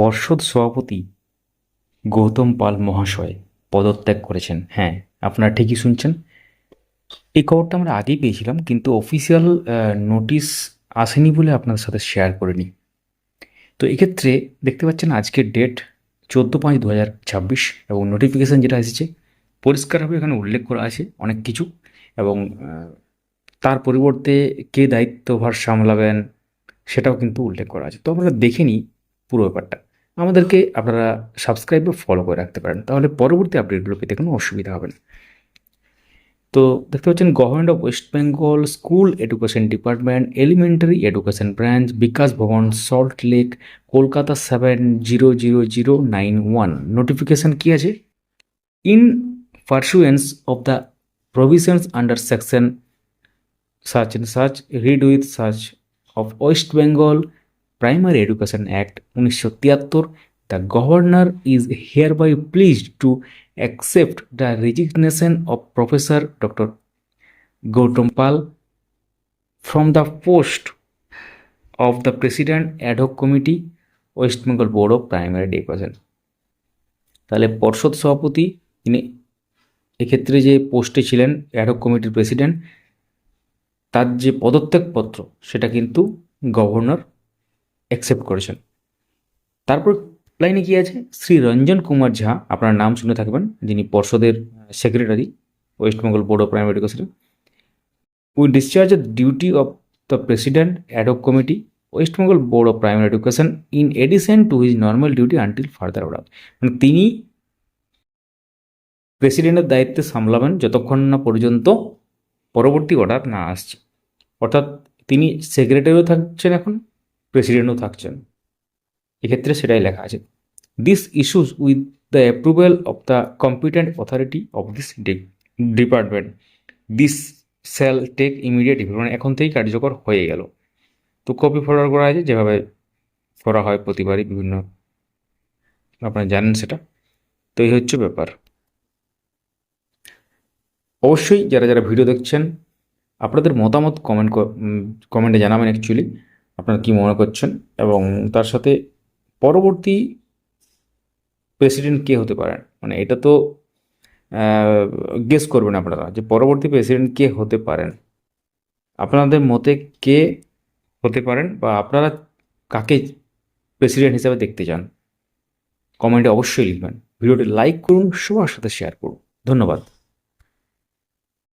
পর্ষদ সভাপতি গৌতম পাল মহাশয় পদত্যাগ করেছেন। হ্যাঁ, আপনারা ঠিকই শুনছেন। এই খবরটা আমরা আগেই পেয়েছিলাম, কিন্তু অফিসিয়াল নোটিশ আসেনি বলে আপনাদের সাথে শেয়ার করিনি। তো এক্ষেত্রে দেখতে পাচ্ছেন আজকের ডেট 14/5/2026 এবং নোটিফিকেশান যেটা এসেছে পরিষ্কারভাবে এখানে উল্লেখ করা আছে অনেক কিছু, এবং তার পরিবর্তে কে দায়িত্বভার সামলাবেন সেটাও কিন্তু উল্লেখ করা আছে। তো আমরা দেখে নিই পুরো ব্যাপারটা। আমাদেরকে আপনারা সাবস্ক্রাইব বা ফলো করে রাখতে পারেন, তাহলে পরবর্তী আপডেটগুলো পেতে কোনো অসুবিধা হবে না। তো দেখতে পাচ্ছেন government of West Bengal school education department elementary education branch Bikash Bhavan Salt Lake Kolkata 700091 notification কি আছে? In pursuance of the provisions under section such and such read with such of West Bengal Primary Education Act 1973, the governor is hereby pleased to accept the resignation of Professor Dr. Gautam Pal from the post of the President Ad hoc Committee West Bengal Board of Primary Education। তাহলে পর্ষদ সভাপতি তিনি এক্ষেত্রে যে পোস্টে ছিলেন ad hoc কমিটির president, তার যে পদত্যাগপত্র সেটা কিন্তু গভর্নর অ্যাকসেপ্ট করেছেন। তারপর লাইনে কি আছে? শ্রী রঞ্জন কুমার ঝা, আপনার নাম শুনে থাকবেন, যিনি পর্ষদের secretary West Bengal board of primary education, will discharge the duty of the president ad hoc committee West Bengal board of primary education in addition to his normal duty until further order. মানে তিনি প্রেসিডেন্টের দায়িত্বে সামলাবেন যতক্ষণ না পর্যন্ত পরবর্তী order না আসছে। অর্থাৎ তিনি সেক্রেটারিও থাকছেন, এখন প্রেসিডেন্টও থাকছেন, এক্ষেত্রে সেটাই লেখা আছে। This issues with the approval of the competent authority of this department this shall take immediate effect, মানে এখন থেকেই কার্যকর হয়ে গেল। তো কপি ফরওয়ার্ড করা আছে, যেভাবে করা হয় প্রতিবারই বিভিন্ন, আপনারা জানেন সেটা। তো এই হচ্ছে ব্যাপার। অবশ্যই যারা যারা ভিডিও দেখছেন আপনাদের মতামত কমেন্টে জানাবেন অ্যাকচুয়ালি আপনারা কী মনে করছেন, এবং তার সাথে পরবর্তী প্রেসিডেন্ট কে হতে পারেন, মানে এটা তো গেস করবেন আপনারা যে পরবর্তী প্রেসিডেন্ট কে হতে পারেন, আপনাদের মতে কে হতে পারেন বা আপনারা কাকে প্রেসিডেন্ট হিসেবে দেখতে চান, কমেন্টে অবশ্যই লিখবেন। ভিডিওটি লাইক করুন, সবার সাথে শেয়ার করুন। ধন্যবাদ।